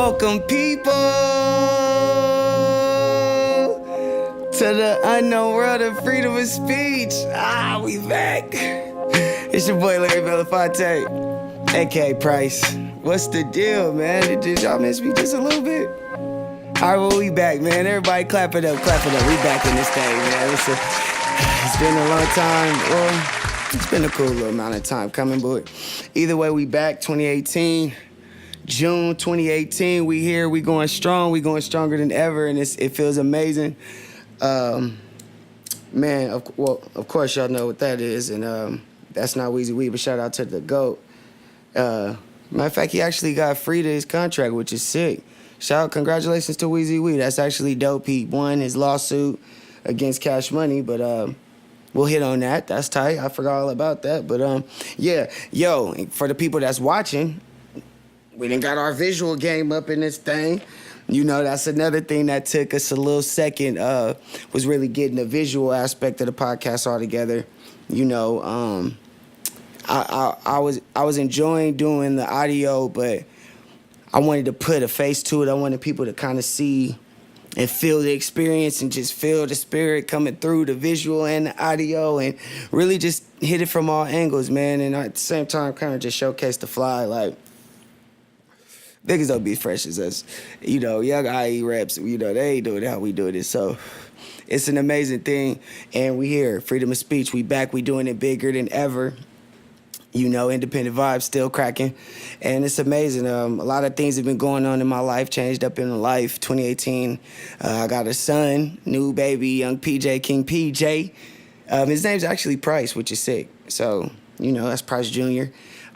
Welcome, people, to the unknown world of freedom of speech. We back. It's your boy Larry Belafonte, aka Price. What's the deal, man? Did y'all miss me just a little bit? All right, well, we back, man. Everybody clap it up, clap it up. We back in this thing, man. It's been a long time. Well, it's been a cool little amount of time coming, but either way, we back. 2018. June 2018, we here, we going strong, we going stronger than ever, and it feels amazing. Man, of course y'all know what that is, and that's not Weezy Wee, but shout out to the GOAT. Matter of fact, he actually got free to his contract, which is sick. Congratulations to Weezy Wee. That's actually dope. He won his lawsuit against Cash Money, but we'll hit on that. That's tight. I forgot all about that, but yeah, yo, for the people that's watching, we done got our visual game up in this thing. You know, that's another thing that took us a little second, was really getting the visual aspect of the podcast all together. You know, I was enjoying doing the audio, but I wanted to put a face to it. I wanted people to kind of see and feel the experience and just feel the spirit coming through the visual and the audio and really just hit it from all angles, man. And at the same time, kind of just showcase the fly, like, niggas don't be fresh as us. You know, young IE reps, you know, they ain't doing it how we doing it. So it's an amazing thing. And we here, freedom of speech. We back. We doing it bigger than ever. You know, independent vibes still cracking. And it's amazing. A lot of things have been going on in my life, changed up in life. 2018, I got a son, new baby, young PJ, King PJ. His name's actually Price, which is sick. So, you know, that's Price Jr.,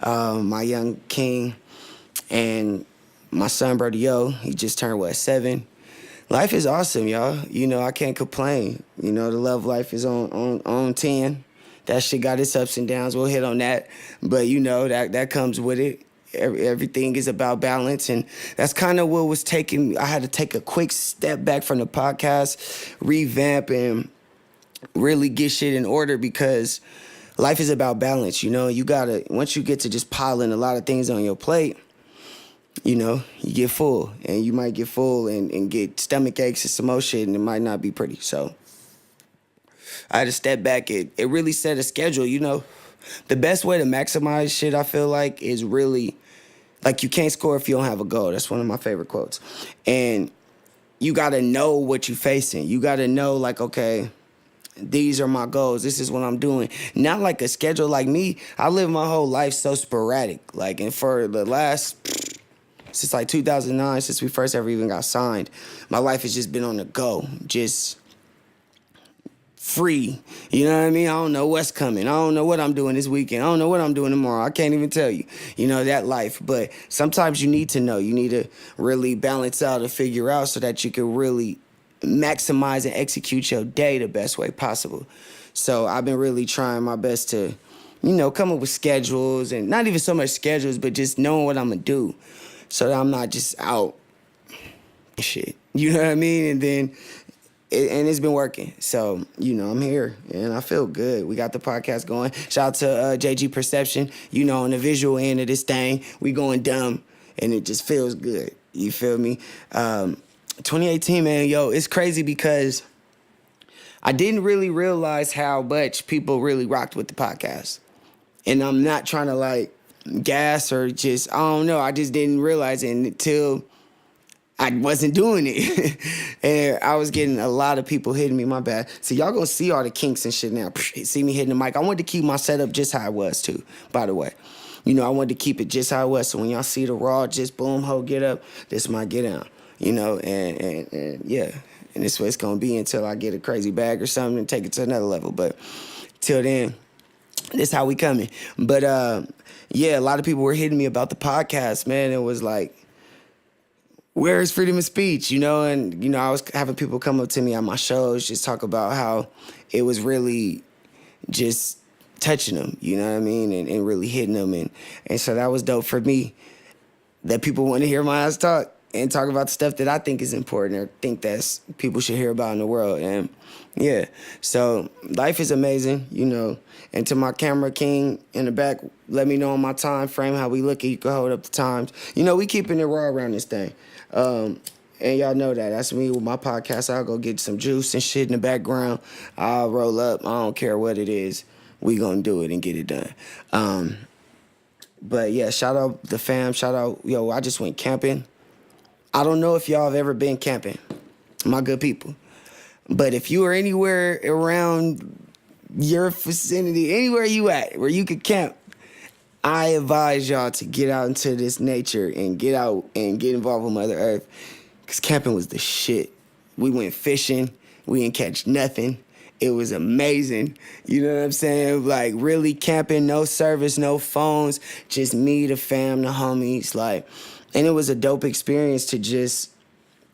my young king. And my son, Brody Yo, he just turned, 7? Life is awesome, y'all. You know, I can't complain. You know, the love life is on 10. That shit got its ups and downs. We'll hit on that. But, you know, that comes with it. Everything is about balance. And that's kind of what was taking. I had to take a quick step back from the podcast, revamp, and really get shit in order because life is about balance. You know, you got to, once you get to just piling a lot of things on your plate, you know, you get full, and you might get full and get stomach aches and some more shit, and it might not be pretty. So I had to step back. It really set a schedule, you know. The best way to maximize shit, I feel like, is really, like, you can't score if you don't have a goal. That's one of my favorite quotes. And you got to know what you're facing. You got to know, like, okay, these are my goals. This is what I'm doing. Not like a schedule. Like me, I live my whole life so sporadic. Like, and for the last... since like 2009, since we first ever even got signed, my life has just been on the go, just free. You know what I mean? I don't know what's coming. I don't know what I'm doing this weekend. I don't know what I'm doing tomorrow. I can't even tell you, you know, that life. But sometimes you need to know. You need to really balance out and figure out so that you can really maximize and execute your day the best way possible. So I've been really trying my best to, you know, come up with schedules, and not even so much schedules, but just knowing what I'm going to do. So that I'm not just out shit. You know what I mean? And then, it's been working. So, you know, I'm here and I feel good. We got the podcast going. Shout out to JG Perception. You know, on the visual end of this thing, we going dumb and it just feels good. You feel me? 2018, man, yo, it's crazy because I didn't really realize how much people really rocked with the podcast. And I'm not trying to, like, gas or just, I don't know. I just didn't realize it until I wasn't doing it. And I was getting a lot of people hitting me, my bad. So y'all gonna see all the kinks and shit now. See me hitting the mic. I wanted to keep my setup just how it was too, by the way. You know, I wanted to keep it just how it was. So when y'all see the raw, just boom, ho, get up, this my get down. You know, and yeah. And this way it's gonna be until I get a crazy bag or something and take it to another level. But till then, this how we coming. But yeah, a lot of people were hitting me about the podcast, man. It was like, where is freedom of speech? You know, and, you know, I was having people come up to me on my shows, just talk about how it was really just touching them, you know what I mean? And really hitting them. And so that was dope for me, that people want to hear my ass talk and talk about the stuff that I think is important or think that people should hear about in the world. And Yeah. So life is amazing, you know. And to my camera king in the back, let me know on my time frame how we looking. You can hold up the times. You know, we keeping it raw around this thing. And y'all know that. That's me with my podcast. I'll go get some juice and shit in the background. I'll roll up. I don't care what it is. We gonna do it and get it done. But yeah, shout out the fam. Shout out, yo, I just went camping. I don't know if y'all have ever been camping, my good people. But if you are anywhere around your vicinity, anywhere you at, where you could camp, I advise y'all to get out into this nature and get out and get involved with Mother Earth. Because camping was the shit. We went fishing. We didn't catch nothing. It was amazing. You know what I'm saying? Like, really camping, no service, no phones, just me, the fam, the homies. Like, and it was a dope experience to just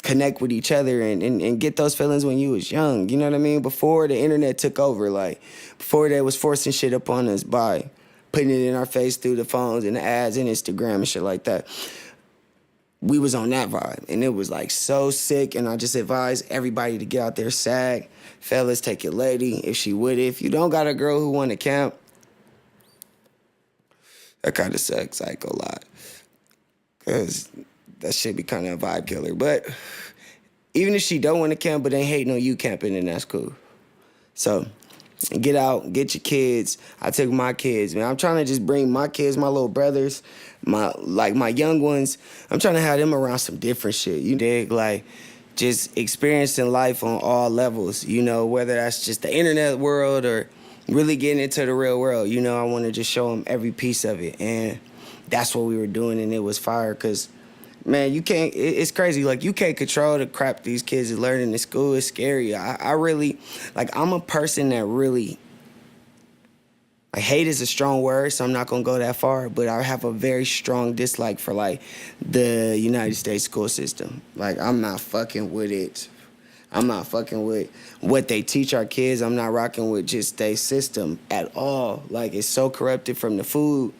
connect with each other and get those feelings when you was young. You know what I mean? Before the internet took over, like, before they was forcing shit upon us by putting it in our face through the phones and the ads and Instagram and shit like that. We was on that vibe, and it was, like, so sick, and I just advise everybody to get out there, sag. Fellas, take your lady, if she would. If you don't got a girl who want to camp, that kind of sucks, I ain't gonna lie. Because that shit be kind of a vibe killer. But even if she don't want to camp, but ain't hating on you camping, then that's cool. So get out, get your kids. I took my kids, man. I'm trying to just bring my kids, my little brothers, my young ones. I'm trying to have them around some different shit. You dig? Like, just experiencing life on all levels, you know, whether that's just the internet world or really getting into the real world. You know, I want to just show them every piece of it. And that's what we were doing, and it was fire because, man, you can't, it's crazy. Like, you can't control the crap these kids are learning in school. It's scary. I really, like, I'm a person that really, like, hate is a strong word, so I'm not going to go that far, but I have a very strong dislike for, like, the United States school system. Like, I'm not fucking with it. I'm not fucking with what they teach our kids. I'm not rocking with just their system at all. Like, it's so corrupted from the food.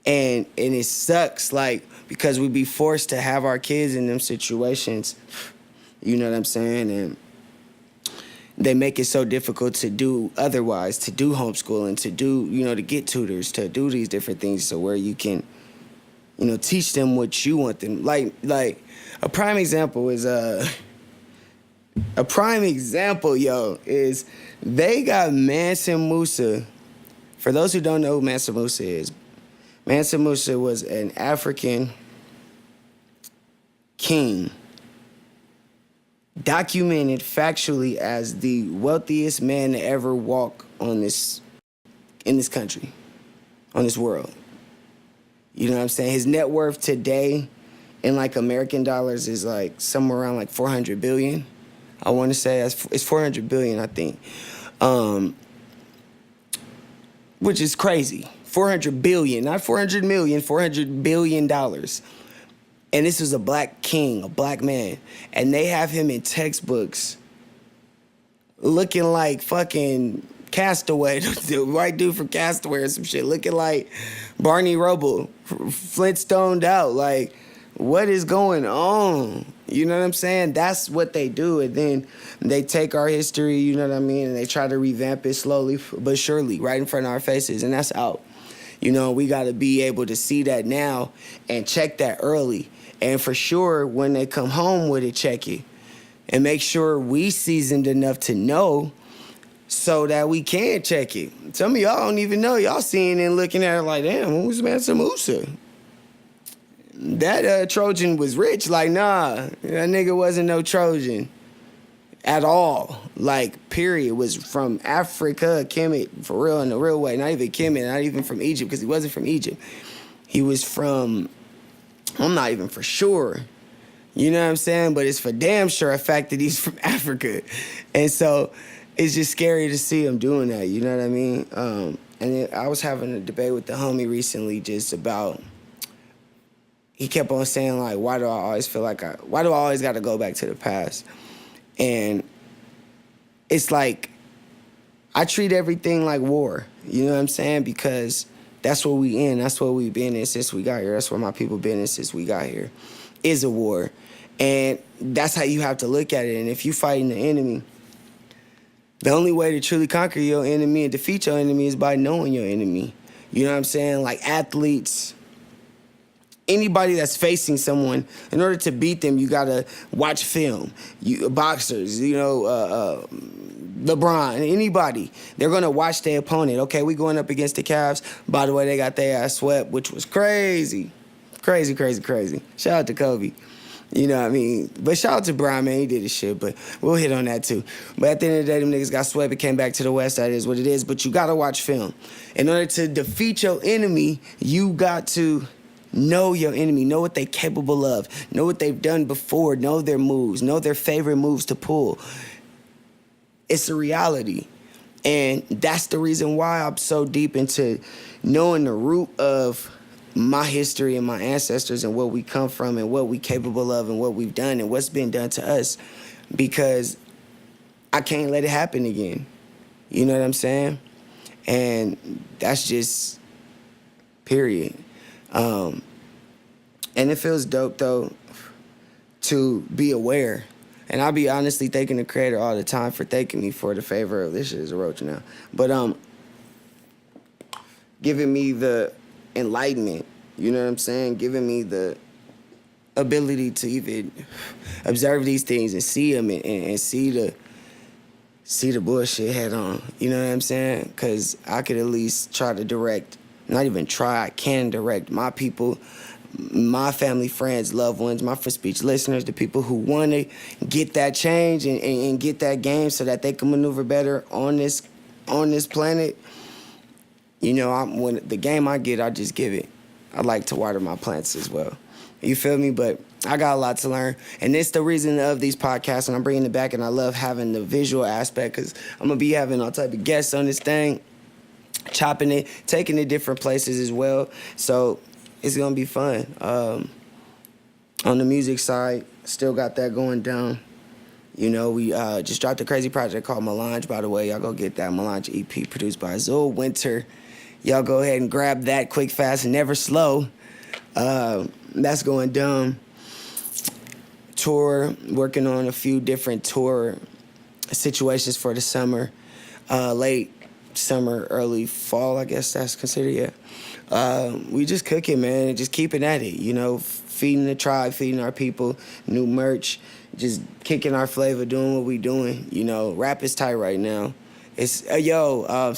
And it sucks, like, because we be forced to have our kids in them situations. You know what I'm saying? And they make it so difficult to do otherwise, to do homeschooling, to do, you know, to get tutors, to do these different things so where you can, you know, teach them what you want them. Like a prime example is, is they got Mansa Musa. For those who don't know who Mansa Musa is, Mansa Musa was an African king, documented factually as the wealthiest man to ever walk in this country, on this world. You know what I'm saying? His net worth today in, like, American dollars is, like, somewhere around, like, 400 billion. I want to say it's 400 billion, I think. Which is crazy. 400 billion, not 400 million, $400 billion. And this was a black king, a black man. And they have him in textbooks looking like fucking Castaway, the white dude from Castaway or some shit, looking like Barney Rubble, Flintstone out. Like, what is going on? You know what I'm saying? That's what they do. And then they take our history, you know what I mean, and they try to revamp it slowly but surely right in front of our faces, and that's out. You know, we got to be able to see that now and check that early. And for sure, when they come home with it, check it. And make sure we seasoned enough to know so that we can check it. Some of y'all don't even know. Y'all seeing it and looking at it like, damn, who's Mansa Musa? That Trojan was rich. Like, nah, that nigga wasn't no Trojan at all. Like, period. Was from Africa, Kemet, for real, in the real way. Not even Kemet, not even from Egypt, because he wasn't from Egypt. He was from, I'm not even for sure. You know what I'm saying? But it's for damn sure a fact that he's from Africa. And so it's just scary to see him doing that, you know what I mean? And then I was having a debate with the homie recently just about, he kept on saying, like, why do I always got to go back to the past? And it's like, I treat everything like war, you know what I'm saying? Because that's what we in, that's what we've been in since we got here. That's what my people been in since we got here, is a war. And that's how you have to look at it. And if you fighting the enemy, The only way to truly conquer your enemy and defeat your enemy is by knowing your enemy. You know what I'm saying? Like athletes, anybody that's facing someone, in order to beat them, you gotta watch film. Boxers, LeBron, anybody, they're gonna watch their opponent. Okay, we going up against the Cavs. By the way, they got their ass swept, which was crazy. Crazy, crazy, crazy. Shout out to Kobe. You know what I mean? But shout out to Brian, man. He did his shit, but we'll hit on that too. But at the end of the day, them niggas got swept. It came back to the West. That is what it is. But you got to watch film. In order to defeat your enemy, you got to know your enemy. Know what they're capable of. Know what they've done before. Know their moves. Know their favorite moves to pull. It's a reality. And that's the reason why I'm so deep into knowing the root of my history and my ancestors and where we come from and what we capable of and what we've done and what's been done to us, because I can't let it happen again. You know what I'm saying? And that's just period. And it feels dope though to be aware. And I'll be honestly thanking the creator all the time for thanking me for the favor of this shit is a roach now. But giving me the enlightenment, you know what I'm saying? Giving me the ability to even observe these things and see them and see the bullshit head on. You know what I'm saying? Because I could at least try to direct, not even try, I can direct my people, my family, friends, loved ones, my free speech listeners, the people who want to get that change and get that game so that they can maneuver better on this planet. You know, when the game I get, I just give it. I like to water my plants as well. You feel me? But I got a lot to learn. And it's the reason of these podcasts, and I'm bringing it back, and I love having the visual aspect because I'm going to be having all type of guests on this thing, chopping it, taking it different places as well. So it's going to be fun. On the music side, still got that going down. You know, we just dropped a crazy project called Melange, by the way. Y'all go get that Melange EP produced by Azul Winter. Y'all go ahead and grab that quick, fast, and never slow. That's going dumb. Tour, working on a few different tour situations for the summer. Late summer, early fall, I guess that's considered, yeah. We just cooking, man, and just keeping at it, you know, feeding the tribe, feeding our people, new merch, just kicking our flavor, doing what we doing. You know, rap is tight right now. It's,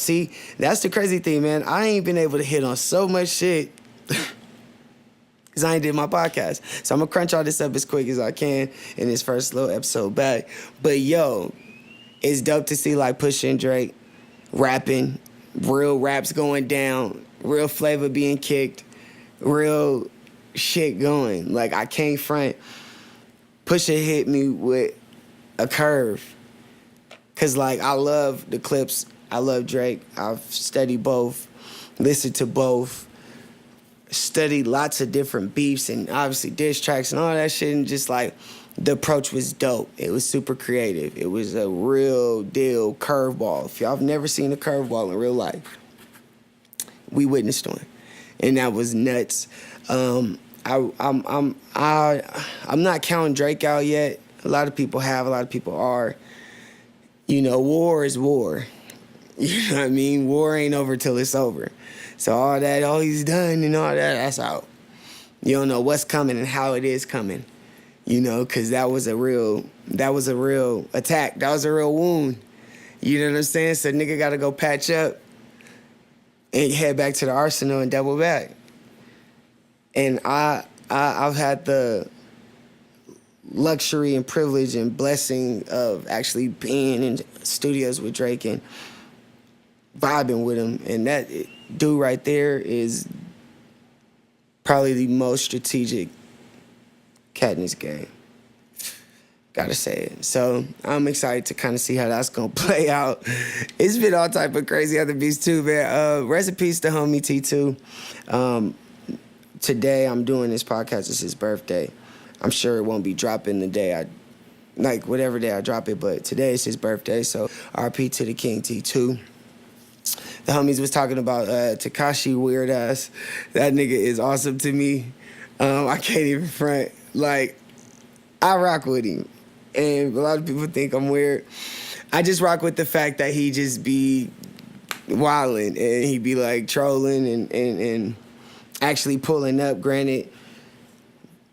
see, that's the crazy thing, man. I ain't been able to hit on so much shit because I ain't did my podcast. So I'm going to crunch all this up as quick as I can in this first little episode back. But, it's dope to see, like, Pusha and Drake rapping, real raps going down, real flavor being kicked, real shit going. Like, I can't front. Pusha hit me with a curve. Because, like, I love the clips. I love Drake. I've studied both, listened to both, studied lots of different beefs and obviously diss tracks and all that shit. And just, like, the approach was dope. It was super creative. It was a real deal curveball. If y'all have never seen a curveball in real life, we witnessed one. And that was nuts. I'm not counting Drake out yet. A lot of people have. A lot of people are. You know, war is war. You know what I mean? War ain't over till it's over. So all that, all he's done and all that, that's out. You don't know what's coming and how it is coming. You know, because that was a real attack. That was a real wound. You know what I'm saying? So nigga got to go patch up and head back to the arsenal and double back. And I've had the luxury and privilege and blessing of actually being in studios with Drake and vibing with him. And that dude right there is probably the most strategic cat in this game. Gotta say it. So I'm excited to kind of see how that's gonna play out. It's been all type of crazy other beats too, man. Rest in peace to homie T2. Today I'm doing this podcast. It's his birthday. I'm sure it won't be dropping the day whatever day I drop it, but today is his birthday, so RP to the King T2. The homies was talking about Tekashi weird ass. That nigga is awesome to me. I can't even front. Like, I rock with him. And a lot of people think I'm weird. I just rock with the fact that he just be wilding and he be like trolling and actually pulling up. Granted,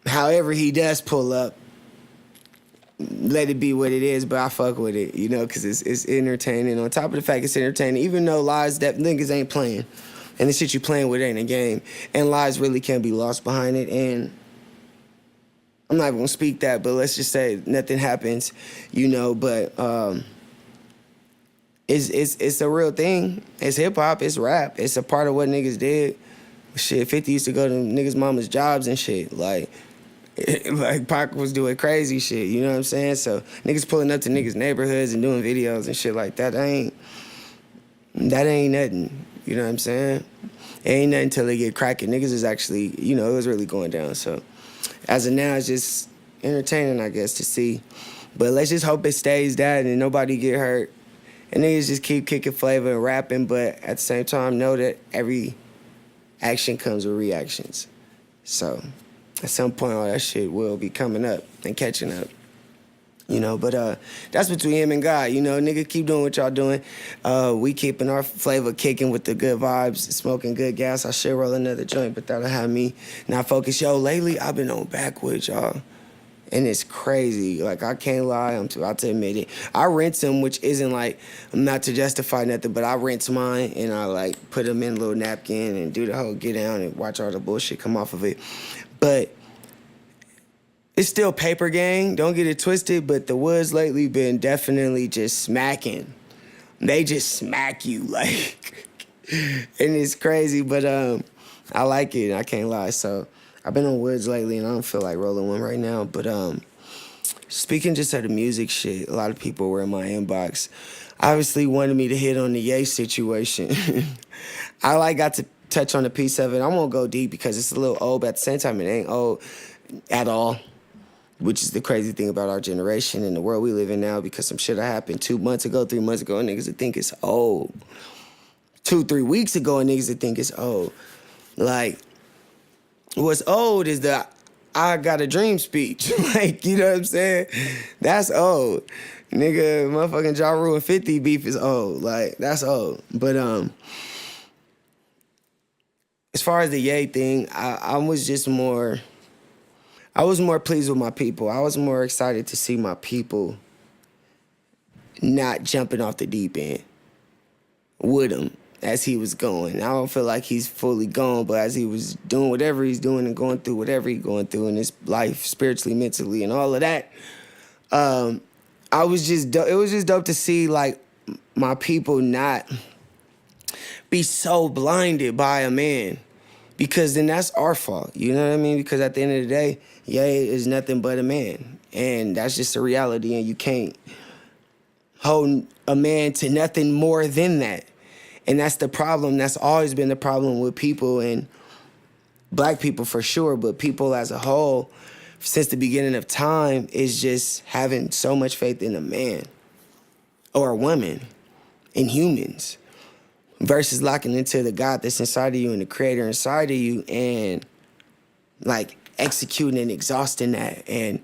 however he does pull up, let it be what it is, but I fuck with it, you know, because it's entertaining. On top of the fact it's entertaining, even though lies that niggas ain't playing, and the shit you playing with ain't a game, and lies really can be lost behind it, and I'm not gonna speak that, but let's just say nothing happens, you know, but it's a real thing. It's hip-hop, it's rap, it's a part of what niggas did. Shit, 50 used to go to niggas' mama's jobs and shit, like Pac was doing crazy shit, you know what I'm saying? So niggas pulling up to niggas' neighborhoods and doing videos and shit like that, ain't nothing, you know what I'm saying? It ain't nothing until they get cracking. Niggas is actually, you know, it was really going down. So as of now, it's just entertaining, I guess, to see. But let's just hope it stays that and nobody get hurt. And niggas just keep kicking flavor and rapping, but at the same time, know that every action comes with reactions. So at some point, all that shit will be coming up and catching up. You know, but that's between him and God. You know, nigga, keep doing what y'all doing. We keeping our flavor kicking with the good vibes, smoking good gas. I should roll another joint, but that'll have me not focus. Yo, lately, I've been on backwoods, y'all. And it's crazy. Like, I can't lie. I'm about to admit it. I rinse them, which isn't like, I'm not to justify nothing, but I rinse mine and I like put them in a little napkin and do the whole get down and watch all the bullshit come off of it. But it's still paper gang. Don't get it twisted, but the woods lately been definitely just smacking. They just smack you, like, and it's crazy, but I like it. I can't lie. So I've been on woods lately, and I don't feel like rolling one right now. But speaking just of the music shit, a lot of people were in my inbox. Obviously wanted me to hit on the Ye situation. I got to touch on a piece of it. I won't go deep because it's a little old, but at the same time, it ain't old at all. Which is the crazy thing about our generation and the world we live in now, because some shit happened 2 months ago, 3 months ago, and niggas would think it's old. 2-3 weeks ago, and niggas would think it's old. Like, what's old is the I got a dream speech. Like, you know what I'm saying? That's old. Nigga, motherfucking Ja Rule and 50 beef is old. Like, that's old. But as far as the Ye thing, I was more pleased with my people. I was more excited to see my people not jumping off the deep end with him as he was going. I don't feel like he's fully gone, but as he was doing whatever he's doing and going through whatever he's going through in his life, spiritually, mentally, and all of that, it was just dope to see, like, my people not be so blinded by a man. Because then that's our fault, you know what I mean? Because at the end of the day, Ye is nothing but a man. And that's just a reality, and you can't hold a man to nothing more than that. And that's the problem. That's always been the problem with people, and black people for sure, but people as a whole, since the beginning of time, is just having so much faith in a man or a woman, in humans, versus locking into the God that's inside of you and the creator inside of you and, like, executing and exhausting that and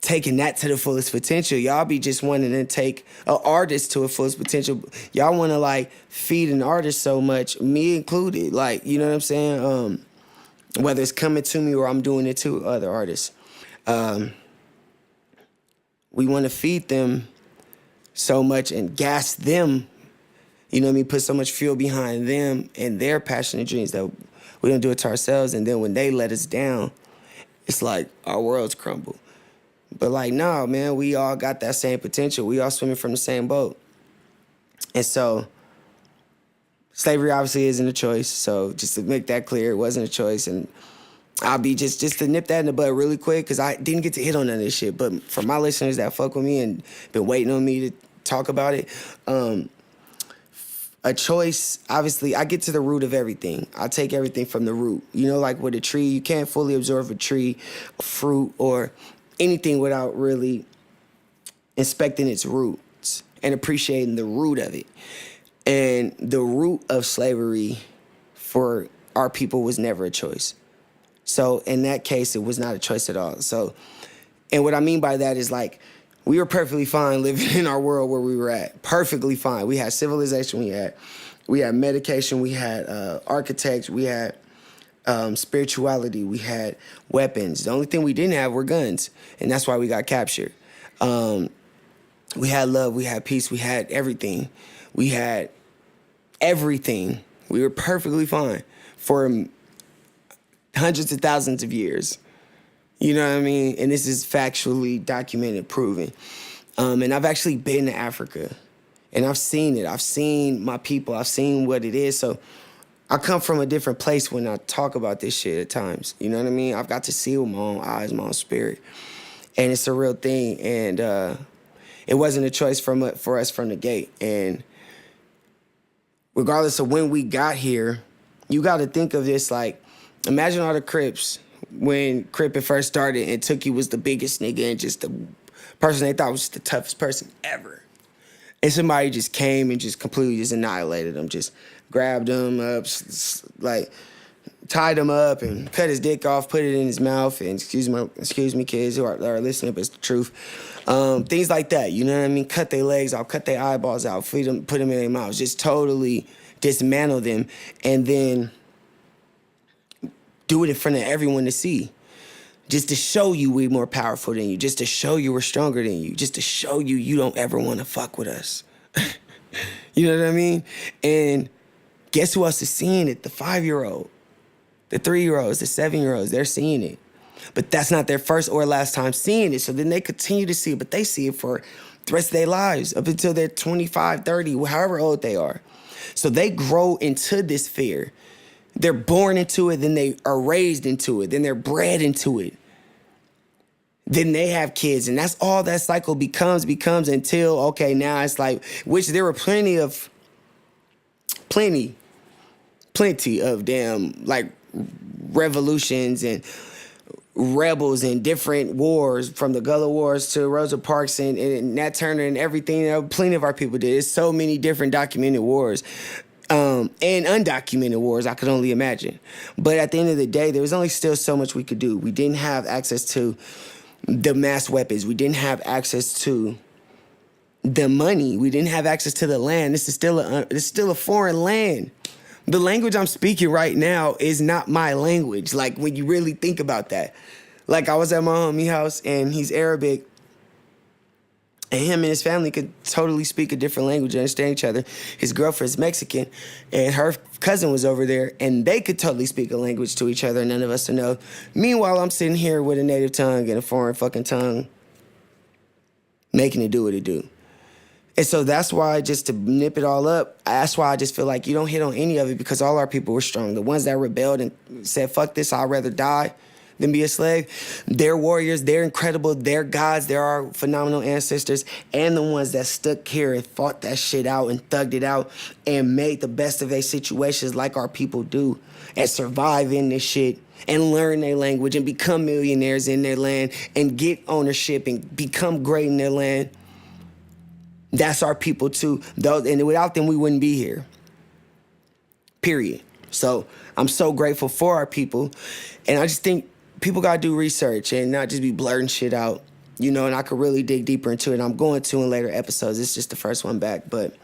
taking that to the fullest potential. Y'all be just wanting to take an artist to a fullest potential. Y'all want to, like, feed an artist so much, me included. Like, you know what I'm saying? Whether it's coming to me or I'm doing it to other artists. We want to feed them so much and gas them. You know what I mean? Put so much fuel behind them and their passionate dreams that we don't do it to ourselves. And then when they let us down, it's like our worlds crumble. But like, nah, man, we all got that same potential. We all swimming from the same boat. And so slavery obviously isn't a choice. So just to make that clear, it wasn't a choice. And I'll be just to nip that in the bud really quick, because I didn't get to hit on none of this shit. But for my listeners that fuck with me and been waiting on me to talk about it, a choice, obviously, I get to the root of everything. I take everything from the root. You know, like with a tree, you can't fully absorb a tree, fruit, or anything without really inspecting its roots and appreciating the root of it. And the root of slavery for our people was never a choice. So in that case, it was not a choice at all. So, and what I mean by that is, like, We were perfectly fine living in our world where we were at. Perfectly fine. We had civilization. We had medication. We had architects. We had spirituality. We had weapons. The only thing we didn't have were guns, and that's why we got captured. We had love. We had peace. We had everything. We had everything. We were perfectly fine for hundreds of thousands of years. You know what I mean? And this is factually documented, proven. And I've actually been to Africa, and I've seen it. I've seen my people. I've seen what it is. So I come from a different place when I talk about this shit at times. You know what I mean? I've got to see it with my own eyes, my own spirit. And it's a real thing. And it wasn't a choice for us from the gate. And regardless of when we got here, you got to think of this like, imagine all the Crips when Crippin' first started and Tookie was the biggest nigga and just the person they thought was the toughest person ever. And somebody just came and just completely just annihilated him, just grabbed him up, like tied him up and cut his dick off, put it in his mouth, and excuse me, kids who are listening, but it's the truth. Things like that, you know what I mean? Cut their legs off, cut their eyeballs out, put them in their mouths, just totally dismantle them, and then do it in front of everyone to see. Just to show you we're more powerful than you, just to show you we're stronger than you, just to show you you don't ever want to fuck with us. You know what I mean? And guess who else is seeing it? The 5-year-old, the 3-year-olds, the 7-year-olds, they're seeing it. But that's not their first or last time seeing it. So then they continue to see it, but they see it for the rest of their lives up until they're 25, 30, however old they are. So they grow into this fear. They're born into it, then they are raised into it, then they're bred into it. Then they have kids, and that's all that cycle becomes until, okay, now it's like, which there were plenty of damn, like, revolutions and rebels and different wars, from the Gullah Wars to Rosa Parks and Nat Turner and everything. You know, plenty of our people did. There's so many different documented wars. And undocumented wars, I could only imagine. But at the end of the day, there was only still so much we could do. We didn't have access to the mass weapons. We didn't have access to the money. We didn't have access to the land. This is still a foreign land. The language I'm speaking right now is not my language. Like, when you really think about that. Like, I was at my homie house, and he's Arabic, and him and his family could totally speak a different language and understand each other. His girlfriend's Mexican, and her cousin was over there, and they could totally speak a language to each other, and none of us would know. Meanwhile, I'm sitting here with a native tongue and a foreign fucking tongue, making it do what it do. And so that's why, just to nip it all up, that's why I just feel like you don't hit on any of it, because all our people were strong. The ones that rebelled and said, fuck this, I'd rather die than be a slave, they're warriors, they're incredible, they're gods, they're our phenomenal ancestors, and the ones that stuck here and fought that shit out and thugged it out and made the best of their situations like our people do, and survive in this shit and learn their language and become millionaires in their land and get ownership and become great in their land. That's our people too. And without them, we wouldn't be here. Period. So I'm so grateful for our people. And I just think people got to do research and not just be blurting shit out, you know, and I could really dig deeper into it. I'm going to in later episodes. It's just the first one back. But,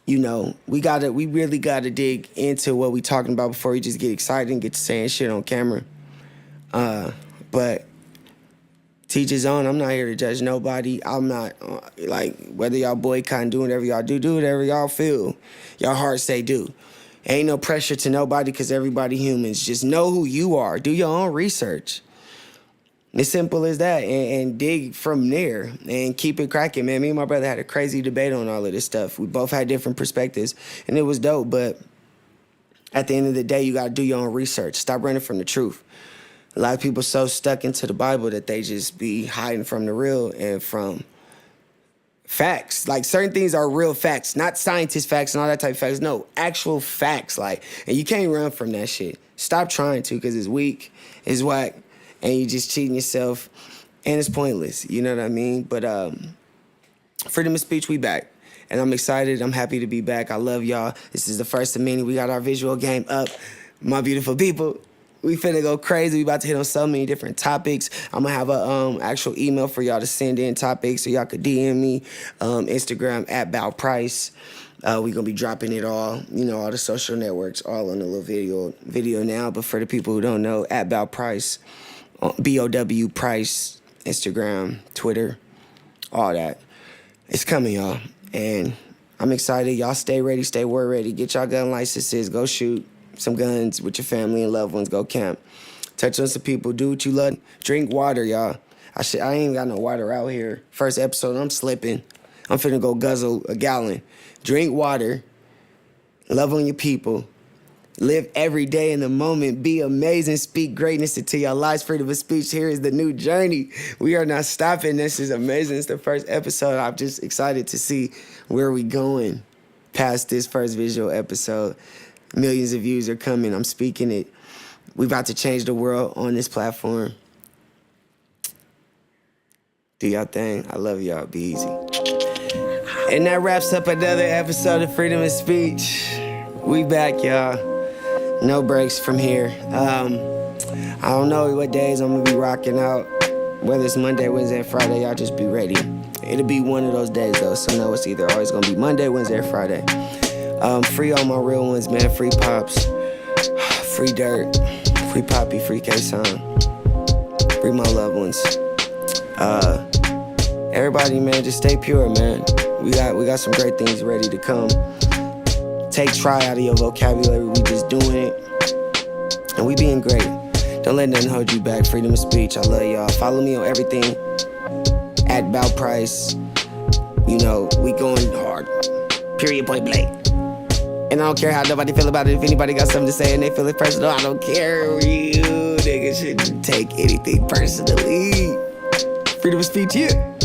you know, we really got to dig into what we talking about before we just get excited and get to saying shit on camera. But teach his own. I'm not here to judge nobody. I'm not, like, whether y'all boycotting, do whatever y'all do whatever y'all feel. Y'all heart say do. Ain't no pressure to nobody, because everybody humans. Just know who you are. Do your own research. As simple as that. And dig from there. And keep it cracking, man. Me and my brother had a crazy debate on all of this stuff. We both had different perspectives. And it was dope. But at the end of the day, you got to do your own research. Stop running from the truth. A lot of people so stuck into the Bible that they just be hiding from the real and from facts. Like, certain things are real facts, not scientist facts and all that type of facts. No, actual facts. Like, and you can't run from that shit. Stop trying to, because it's weak, it's whack, and you just cheating yourself, and it's pointless. You know what I mean? But freedom of speech, we back. And I'm excited. I'm happy to be back. I love y'all. This is the first of many. We got our visual game up. My beautiful people, We finna go crazy. We about to hit on so many different topics. I'm gonna have a actual email for y'all to send in topics so y'all could DM me. Instagram at Bow Price. We gonna be dropping it all, all the social networks, all on a little video now. But for the people who don't know, at Bow Price, BOW Price, Instagram, Twitter, all that. It's coming, y'all. And I'm excited. Y'all stay ready, stay war ready. Get y'all gun licenses. Go shoot some guns with your family and loved ones. Go camp. Touch on some people. Do what you love. Drink water, y'all. I ain't got no water out here. First episode, I'm slipping. I'm finna go guzzle a gallon. Drink water. Love on your people. Live every day in the moment. Be amazing. Speak greatness into your lives. Freedom of speech. Here is the new journey. We are not stopping. This is amazing. It's the first episode. I'm just excited to see where we going past this first visual episode. Millions of views are coming. I'm speaking it. We about to change the world on this platform. Do y'all thing. I love y'all. Be easy. And that wraps up another episode of Freedom of Speech. We back, y'all. No breaks from here. I don't know what days I'm gonna be rocking out. Whether it's Monday, Wednesday, Friday, y'all just be ready. It'll be one of those days though, so know it's either always gonna be Monday, Wednesday, or Friday. Free all my real ones, man. Free Pops, free Dirt, free Poppy, free K-Son, free my loved ones. Everybody, man, just stay pure, man. We got some great things ready to come. Take try out of your vocabulary. We just doing it, and we being great. Don't let nothing hold you back. Freedom of speech. I love y'all. Follow me on everything at Bow Price. We going hard. Period. Point blank. And I don't care how nobody feel about it. If anybody got something to say and they feel it personal, I don't care. You niggas shouldn't take anything personally. Freedom of speech, yeah.